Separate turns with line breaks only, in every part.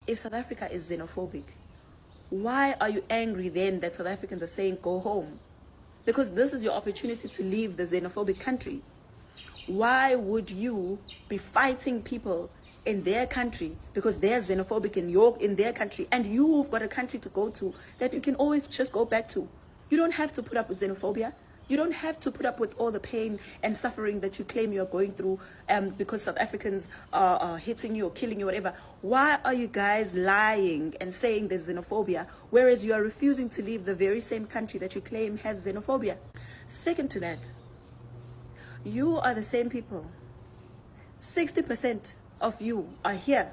if South Africa is xenophobic, why are you angry then that South Africans are saying go home? Because this is your opportunity to leave the xenophobic country. Why would you be fighting people in their country because they're xenophobic in their country, and you've got a country to go to that you can always just go back to? You don't have to put up with xenophobia. You don't have to put up with all the pain and suffering that you claim you're going through because South Africans are hitting you or killing you, whatever. Why are you guys lying and saying there's xenophobia, whereas you are refusing to leave the very same country that you claim has xenophobia? Second to that, you are the same people. 60% of you are here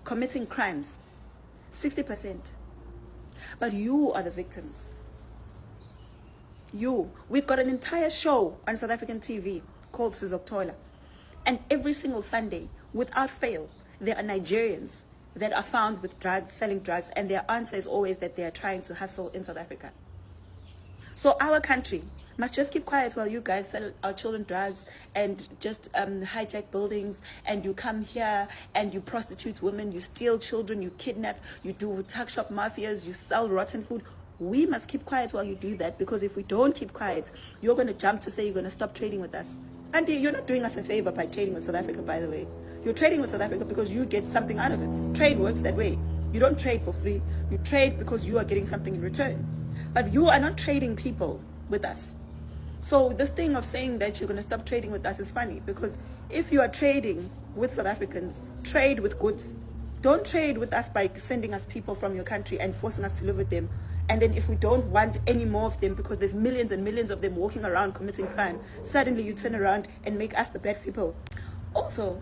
committing crimes. 60%. But you are the victims. We've got an entire show on South African TV called Sizokuthola. And every single Sunday, without fail, there are Nigerians that are found with drugs, selling drugs, and their answer is always that they are trying to hustle in South Africa. So our country must just keep quiet while you guys sell our children drugs and just hijack buildings, and you come here and you prostitute women, you steal children, you kidnap, you do tuck shop mafias, you sell rotten food. We must keep quiet while you do that, because if we don't keep quiet, you're going to jump to say you're going to stop trading with us. And you're not doing us a favor by trading with South Africa, by the way. You're trading with South Africa because you get something out of it. Trade works that way. You don't trade for free. You trade because you are getting something in return. But you are not trading people with us. So this thing of saying that you're going to stop trading with us is funny, because if you are trading with South Africans, trade with goods. Don't trade with us by sending us people from your country and forcing us to live with them. And then if we don't want any more of them, because there's millions and millions of them walking around committing crime, suddenly you turn around and make us the bad people. Also,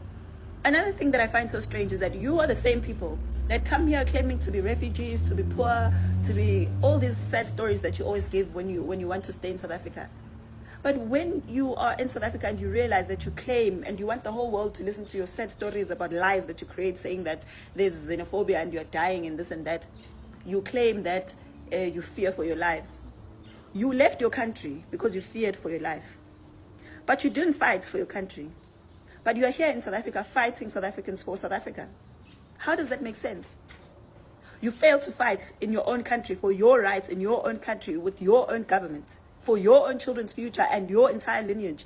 another thing that I find so strange is that you are the same people that come here claiming to be refugees, to be poor, to be all these sad stories that you always give when you want to stay in South Africa. But when you are in South Africa and you realize that you claim and you want the whole world to listen to your sad stories about lies that you create, saying that there's xenophobia and you're dying and this and that, you claim that you fear for your lives. You left your country because you feared for your life. But you didn't fight for your country. But you are here in South Africa fighting South Africans for South Africa. How does that make sense? You failed to fight in your own country for your rights in your own country with your own government, for your own children's future and your entire lineage.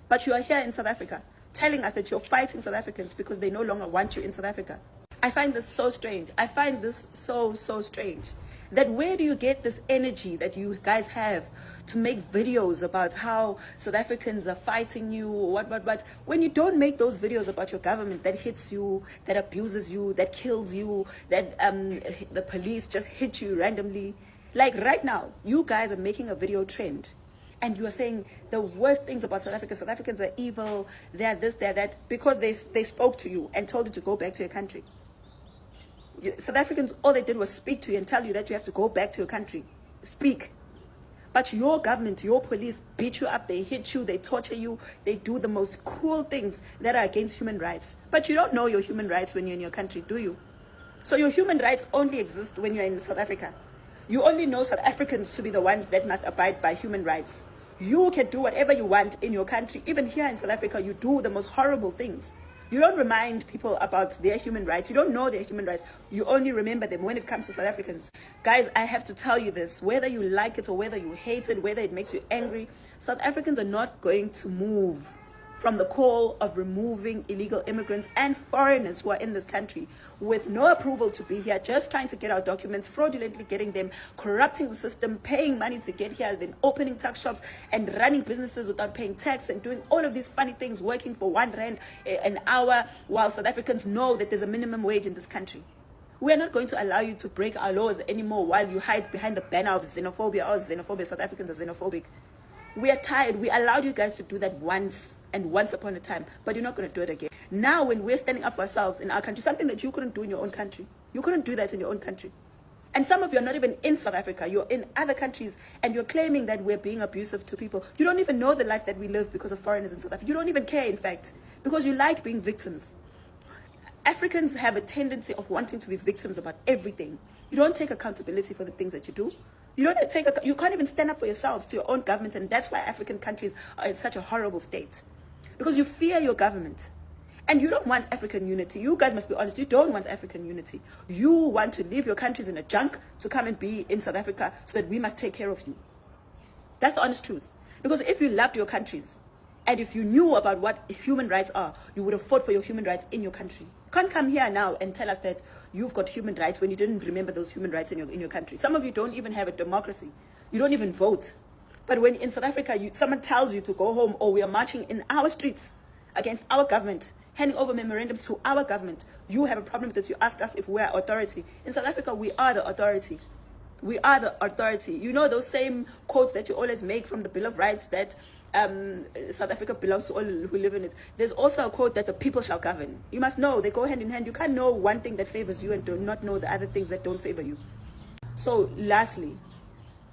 But you are here in South Africa telling us that you're fighting South Africans because they no longer want you in South Africa. I find this so strange. I find this so strange. That where do you get this energy that you guys have to make videos about how South Africans are fighting you, what, when you don't make those videos about your government that hits you, that abuses you, that kills you, that the police just hit you randomly. Like right now, you guys are making a video trend and you are saying the worst things about South Africa. South Africans are evil, they're this, they're that, because they spoke to you and told you to go back to your country. South Africans, all they did was speak to you and tell you that you have to go back to your country. Speak. But your government, your police beat you up, they hit you, they torture you, they do the most cruel things that are against human rights. But you don't know your human rights when you're in your country, do you? So your human rights only exist when you're in South Africa. You only know South Africans to be the ones that must abide by human rights. You can do whatever you want in your country. Even here in South Africa, you do the most horrible things. You don't remind people about their human rights. You don't know their human rights. You only remember them when it comes to South Africans. Guys, I have to tell you this. Whether you like it or whether you hate it, whether it makes you angry, South Africans are not going to move from the call of removing illegal immigrants and foreigners who are in this country with no approval to be here, just trying to get our documents, fraudulently getting them, corrupting the system, paying money to get here, then opening tax shops and running businesses without paying tax and doing all of these funny things, working for R1 an hour, while South Africans know that there's a minimum wage in this country. We're not going to allow you to break our laws anymore while you hide behind the banner of xenophobia. Oh, xenophobia, South Africans are xenophobic. We are tired. We allowed you guys to do that once and once upon a time, but you're not going to do it again. Now, when we're standing up for ourselves in our country, something that you couldn't do in your own country, you couldn't do that in your own country. And some of you are not even in South Africa. You're in other countries, and you're claiming that we're being abusive to people. You don't even know the life that we live because of foreigners in South Africa. You don't even care, in fact, because you like being victims. Africans have a tendency of wanting to be victims about everything. You don't take accountability for the things that you do. You can't even stand up for yourselves, to your own government, and that's why African countries are in such a horrible state. Because you fear your government. And you don't want African unity. You guys must be honest. You don't want African unity. You want to leave your countries in a junk to come and be in South Africa so that we must take care of you. That's the honest truth. Because if you loved your countries, and if you knew about what human rights are, you would have fought for your human rights in your country. You can't come here now and tell us that you've got human rights when you didn't remember those human rights in your country. Some of you don't even have a democracy. You don't even vote. But when in South Africa, someone tells you to go home, or we are marching in our streets against our government, handing over memorandums to our government, you have a problem with this. You ask us if we are authority. In South Africa, we are the authority. We are the authority. You know those same quotes that you always make from the Bill of Rights that South Africa belongs to all who live in it. There's also a quote that the people shall govern. You must know they go hand in hand. You can't know one thing that favors you and do not know the other things that don't favor you. So lastly,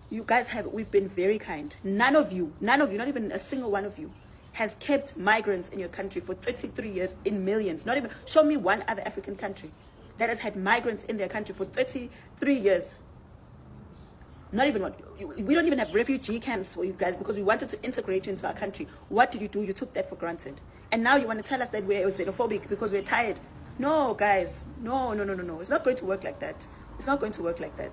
you guys we've been very kind. None of you, not even a single one of you, has kept migrants in your country for 33 years in millions. Not even, show me one other African country that has had migrants in their country for 33 years. Not even one. We don't even have refugee camps for you guys because we wanted to integrate you into our country. What did you do? You took that for granted. And now you want to tell us that we're xenophobic because we're tired. No, guys. No. It's not going to work like that. It's not going to work like that.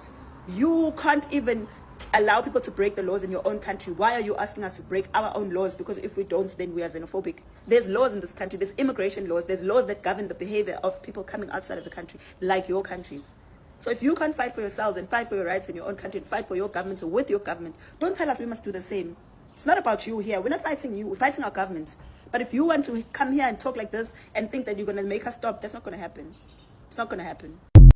You can't even allow people to break the laws in your own country. Why are you asking us to break our own laws? Because if we don't, then we are xenophobic. There's laws in this country. There's immigration laws. There's laws that govern the behavior of people coming outside of the country, like your countries. So if you can't fight for yourselves and fight for your rights in your own country and fight for your government or with your government, don't tell us we must do the same. It's not about you here. We're not fighting you. We're fighting our government. But if you want to come here and talk like this and think that you're going to make us stop, that's not going to happen. It's not going to happen.